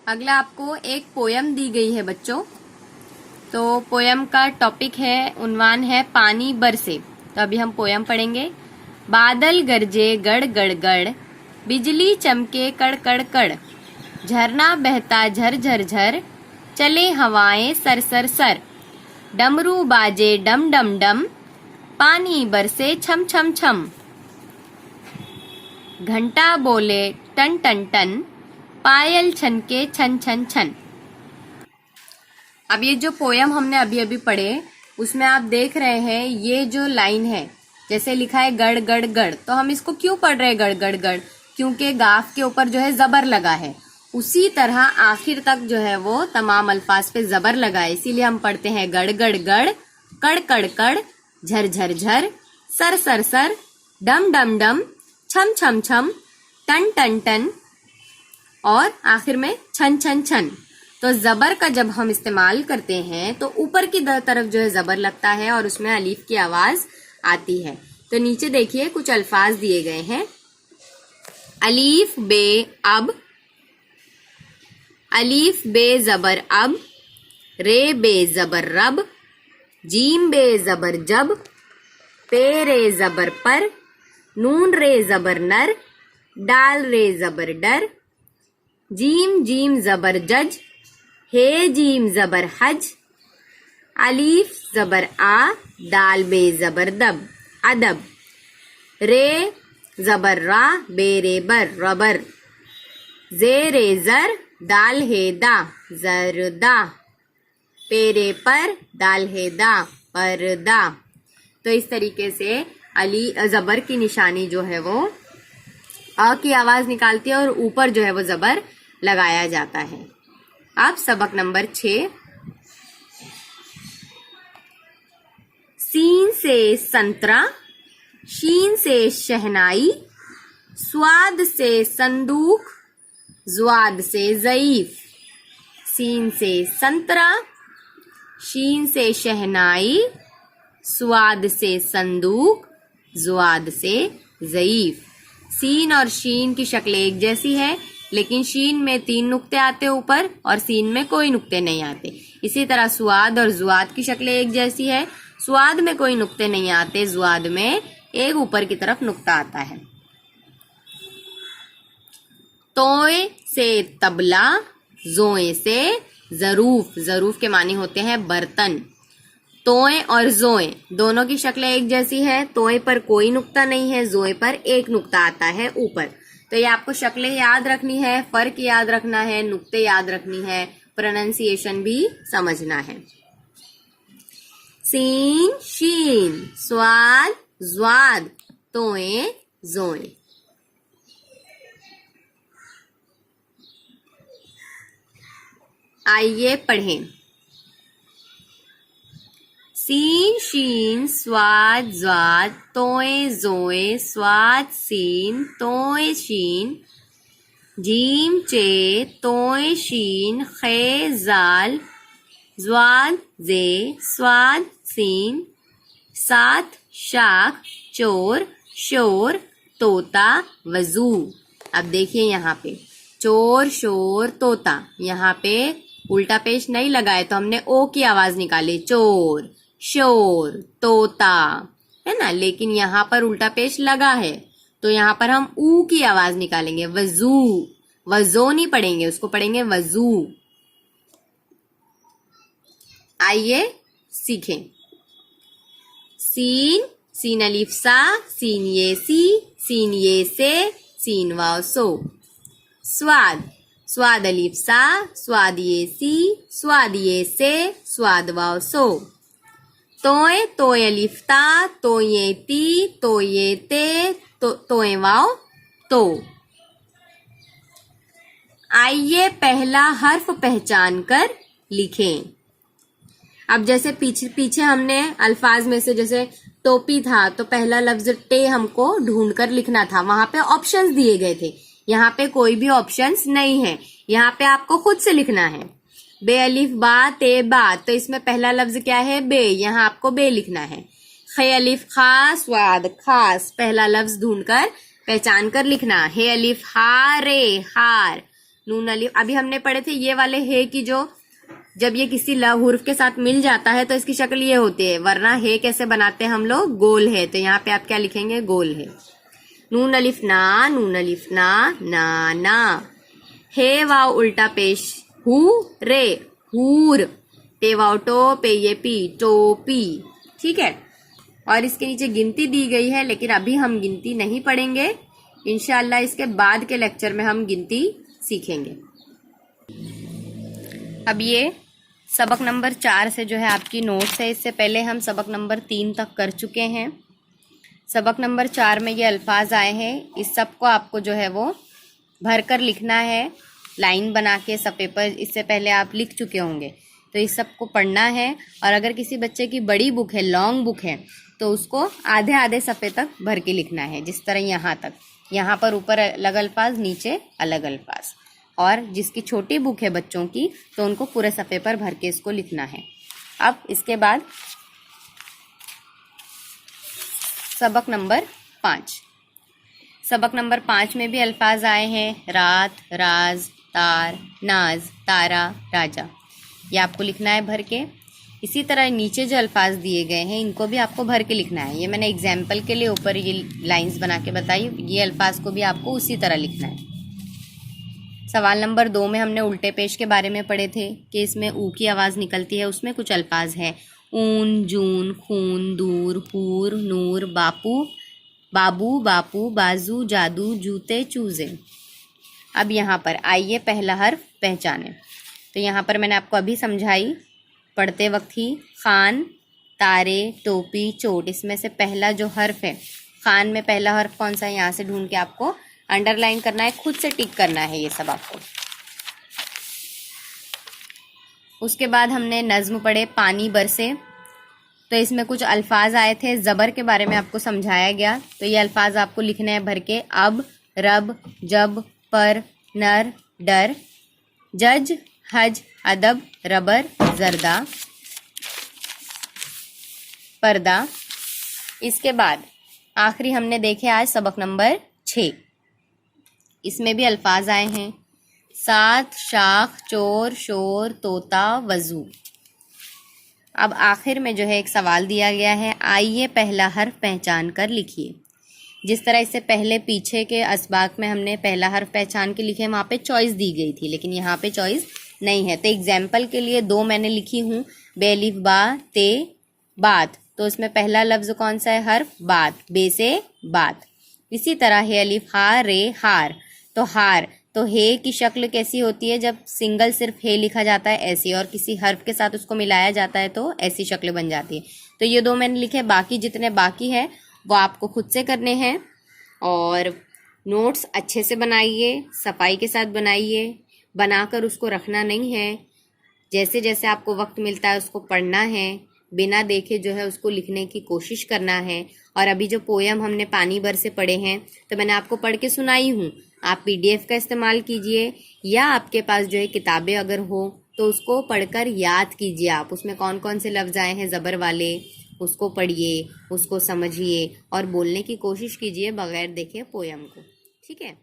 अगला आपको एक पोयम दी गई है बच्चों। तो पोयम का टॉपिक है, उन्वान है पानी बरसे। तो अभी हम पोयम पढ़ेंगे। बादल गरजे गड़ गड़ गड़, बिजली चमके कड़ कड़ कड़, झरना बहता झर झर झर, चले हवाएं सर सर सर, डमरू बाजे डम डम डम, पानी बरसे छम छम छम, घंटा बोले टन टन टन, पायल छनके छन छन छन। अब ये जो पोयम हमने अभी अभी पढ़े उसमें आप देख रहे हैं ये जो लाइन है, जैसे लिखा है गड़ गड़ गड़, तो हम इसको क्यों पढ़ रहे हैं गड़ गड़ गड़? क्योंकि गाफ के ऊपर जो है जबर लगा है। उसी तरह आखिर तक जो है वो तमाम अल्फाज पे जबर लगा है, इसीलिए हम पढ़ते हैं गड़ गड़ गड़, कड़ कड़ कड़, झर झर झर, सर सर सर, डम डम डम, छम छम छम, टन टन टन और आखिर में छन छन छन। तो जबर का जब हम इस्तेमाल करते हैं तो ऊपर की तरफ जो है जबर लगता है और उसमें अलीफ की आवाज आती है। तो नीचे देखिए कुछ अल्फाज दिए गए हैं। अलीफ बे अब, अलीफ बे जबर अब, रे बे जबर रब, जीम बे जबर जब, पे रे जबर पर, नून रे जबर नर, डाल रे जबर डर, जीम जीम जबर जज, हे जीम जबर हज, अलीफ जबर आ, दाल बे जबर दब, अदब, रे जबर रा, बे रे बर रबर, जे रे जर, दाल हे दा, जरदा, पेरे पर, दाल हे दा, परदा। तो इस तरीके से अली जबर की निशानी जो है वो अ की आवाज निकालती है और ऊपर जो है वो जबर लगाया जाता है। अब सबक नंबर 6। सीन से संतरा, शीन से शहनाई, स्वाद से संदूक, ज्वाद से ज़ईफ। सीन से संतरा, शीन से शहनाई, स्वाद से संदूक, ज्वाद से ज़ईफ। सीन और शीन की शक्ल एक जैसी है, लेकिन शीन में 3 नुक्ते आते ऊपर और सीन में कोई नुक्ते नहीं आते। इसी तरह स्वाद और जुआद की शक्लें एक जैसी है, स्वाद में कोई नुक्ते नहीं आते, जुआद में एक ऊपर की तरफ नुक्ता आता है। तोए से तबला, जोए से जरूफ। जरूफ के मानी होते हैं बर्तन। तोए और जोए दोनों की शक्लें एक जैसी है, तोए पर कोई नुक्ता नहीं है, जोए पर एक नुक्ता आता है ऊपर। तो ये आपको शक्लें याद रखनी है, फर्क याद रखना है, नुक्ते याद रखनी है, प्रोनाउंसिएशन भी समझना है। सीन शीन, स्वाद ज्वाद, तोए जोए। आइए पढ़ें। सीन शीन स्वाद ज्वाद, तोए जोए, स्वाद सीन, तोए शीन, जीम चे, तोए शीन, खे जाल, ज्वाद जे, स्वाद सीन, सात शाख, चोर, शोर, तोता, वजू। अब देखिए यहाँ पे चोर शोर तोता, यहाँ पे उल्टा पेश नहीं लगाए तो हमने ओ की आवाज निकाली, चोर शोर तोता, है ना। लेकिन यहाँ पर उल्टा पेश लगा है तो यहाँ पर हम ऊ की आवाज निकालेंगे, वजू। वजो नहीं पढ़ेंगे, उसको पढ़ेंगे वजू। आइए सीखें। सीन, सीन अलीफ सा, सीन ये सी, सीन ये से, सीन वाव सो। स्वाद, स्वाद अलीफ सा, स्वाद ये सी, स्वाद ये से, स्वाद वाव सो। तोए, तोए अलीफ ता, तो ये ती, तो ये ते, तोए वाव तो। आइए पहला हर्फ पहचान कर लिखें। अब जैसे पीछे हमने अल्फाज में से जैसे टोपी था तो पहला लफ्ज टे हमको ढूंढकर लिखना था, वहां पे ऑप्शंस दिए गए थे। यहाँ पे कोई भी ऑप्शंस नहीं है, यहाँ पे आपको खुद से लिखना है। बे अलिफ बा ते बा, तो इसमें पहला लफ्ज क्या है, बे, यहाँ आपको बे लिखना है। खे अलिफ खा, स्वाद खास, पहला लफ्ज ढूंढकर पहचान कर लिखना। हे अलिफ हा रे, हार, नून अलिफ। अभी हमने पढ़े थे ये वाले हे की जो जब ये किसी हुर्फ के साथ मिल जाता है तो इसकी शक्ल ये होती है, वरना हे कैसे बनाते हैं हम लोग, गोल है। तो यहाँ पे आप क्या लिखेंगे, गोल है। नून अलिफ ना, नून अलिफ ना, ना ना। हे वाव उल्टा पेश हु रे, हूर। पे वाव टो, पे ये पी, टोपी। ठीक है। और इसके नीचे गिनती दी गई है, लेकिन अभी हम गिनती नहीं पढ़ेंगे। इंशाल्लाह इसके बाद के लेक्चर में हम गिनती सीखेंगे। अब ये सबक नंबर 4 से जो है आपकी नोट्स है। इससे पहले हम सबक नंबर 3 तक कर चुके हैं। सबक नंबर 4 में ये अल्फाज आए हैं, इस सब को आपको जो है वो भरकर लिखना है, लाइन बना के सफ़े पर। इससे पहले आप लिख चुके होंगे, तो इस सब को पढ़ना है। और अगर किसी बच्चे की बड़ी बुक है, लॉन्ग बुक है, तो उसको आधे आधे सफ़े तक भर के लिखना है। जिस तरह यहाँ तक, यहाँ पर ऊपर अलग अल्फाज, नीचे अलग अल्फाज। और जिसकी छोटी बुक है बच्चों की, तो उनको पूरे सफ़े पर भर के इसको लिखना है। अब इसके बाद सबक नंबर 5। सबक नंबर 5 में भी अल्फाज आए हैं, रात, राज, तार, नाज, तारा, राजा। ये आपको लिखना है भर के। इसी तरह नीचे जो अल्फाज दिए गए हैं इनको भी आपको भर के लिखना है। ये मैंने एग्जाम्पल के लिए ऊपर ये लाइंस बना के बताई, ये अल्फाज को भी आपको उसी तरह लिखना है। सवाल नंबर 2 में हमने उल्टे पेश के बारे में पढ़े थे कि इसमें ऊ की आवाज़ निकलती है। उसमें कुछ अल्फाज हैं, ऊन, जून, खून, दूर, हूर, नूर, बापू, बाबू, बापू, बाजू, जादू, जूते, चूजे। अब यहाँ पर आइए पहला हर्फ पहचाने। तो यहाँ पर मैंने आपको अभी समझाई पढ़ते वक्त ही, खान, तारे, टोपी, चोट। इसमें से पहला जो हर्फ है, खान में पहला हर्फ कौन सा है, यहाँ से ढूंढ के आपको अंडरलाइन करना है, खुद से टिक करना है ये सब आपको। उसके बाद हमने नज्म पढ़े, पानी बरसे। तो इसमें कुछ अल्फाज आए थे, ज़बर के बारे में आपको समझाया गया। तो ये अल्फाज आपको लिखने हैं भर के, अब, रब, जब, पर, नर, डर, जज, हज, अदब, रबर, जर्दा, पर्दा। इसके बाद आखिरी हमने देखे आज सबक नंबर 6। इसमें भी अल्फाज आए हैं, सात, शाख, चोर, शोर, तोता, वजू। अब आखिर में जो है एक सवाल दिया गया है, आइए पहला हर्फ पहचान कर लिखिए। जिस तरह इससे पहले पीछे के असबाक में हमने पहला हर्फ पहचान के लिखे, वहाँ पे चॉइस दी गई थी, लेकिन यहाँ पे चॉइस नहीं है। तो एग्जाम्पल के लिए 2 मैंने लिखी हूँ, बेलिफ बा, ते, बात। तो इसमें पहला लफ्ज कौन सा है, हर्फ बात, बे से बात। इसी तरह है अलिफ हा, रे, हार। तो हार, तो हे की शक्ल कैसी होती है, जब सिंगल सिर्फ हे लिखा जाता है ऐसी, और किसी हर्फ के साथ उसको मिलाया जाता है तो ऐसी शक्ल बन जाती है। तो ये 2 मैंने लिखे, बाकी जितने बाकी है वो आपको खुद से करने हैं। और नोट्स अच्छे से बनाइए, सफाई के साथ बनाइए, बनाकर उसको रखना नहीं है। जैसे जैसे आपको वक्त मिलता है उसको पढ़ना है, बिना देखे जो है उसको लिखने की कोशिश करना है। और अभी जो पोयम हमने पानी भर से पढ़े हैं, तो मैंने आपको पढ़ के सुनाई हूँ। आप PDF का इस्तेमाल कीजिए, या आपके पास जो है किताबें अगर हो तो उसको पढ़कर याद कीजिए। आप उसमें कौन कौन से लफ्ज़ आए हैं ज़बर वाले, उसको पढ़िए, उसको समझिए और बोलने की कोशिश कीजिए बगैर देखे पोयम को। ठीक है।